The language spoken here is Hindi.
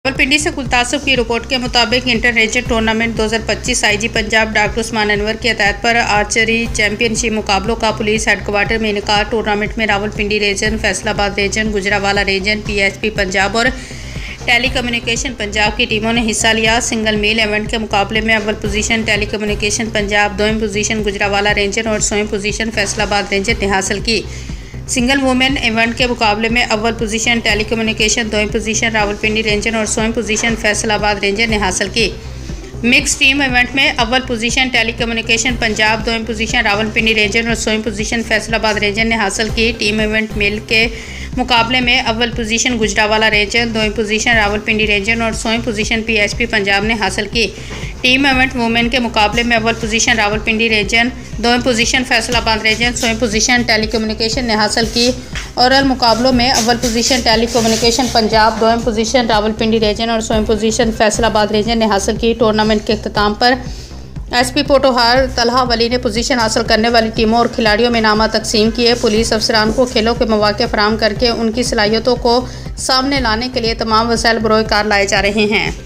रावलपिंडी से कुलतासुफ की रिपोर्ट के मुताबिक inter region tournament 2025 IG Punjab doctor Usman Anwar की हिदायत पर आर्चरी चैंपियनशिप मुकाबलों का पुलिस हेडक्वार्टर में इनेकाद। टूर्नामेंट में Rawalpindi region, Faisalabad region, Gujranwala region, PSP Punjab और टेलीकम्युनिकेशन पंजाब की टीमों ने हिस्सा लिया। सिंगल मेल इवेंट के मुकाबले में अव्वल पोजीशन टेलीकम्युनिकेशन पंजाब, दोम पोजीशन गुजरावाला रेंजर और सोम पोजीशन फैसलाबाद रेंजर ने हासिल की। सिंगल वुमेन इवेंट के मुकाबले में अव्वल पोजीशन टेलीकम्युनिकेशन, दोम पोजीशन रावलपिंडी रेंजर और सोम पोजीशन फैसलाबाद रेंजर ने हासिल की। मिक्स टीम इवेंट में अव्वल पोजीशन टेलीकम्युनिकेशन पंजाब, दोम पोजीशन रावलपिंडी रेंजर और सोम पोजीशन फैसलाबाद रेंजर ने हासिल की। टीम इवेंट मेल के मुकाबले में अव्वल पोजीशन गुजरावाला रेंजर, दोम पोजीशन रावलपिंडी रेंजर और सोम पोजीशन पीएसपी पंजाब ने हासिल की। टीम इवेंट वुमेन के मुकाबले में अव्वल पोजीशन रावलपिंडी रेंजर, दोम पोजीशन फैसलाबाद रेंजर, सोम पोजीशन टेलीकम्युनिकेशन ने हासिल की। ओरल मुकाबलों में अव्वल पोजीशन टेलीकम्युनिकेशन पंजाब, दोम पोजीशन रावलपिंडी रेंजर और सोम पोजीशन फैसलाबाद रेंजर ने हासिल की। टूर्नामेंट के अख्ताम पर एसपी पोटोहार तलहा वली ने पोजीशन हासिल करने वाली टीमों और खिलाड़ियों में इनामात तकसीम किए। पुलिस अफसरान को खेलों के मौके फराहम करके उनकी सलाहियतों को सामने लाने के लिए तमाम वसाइल बरोए कार लाए जा रहे हैं।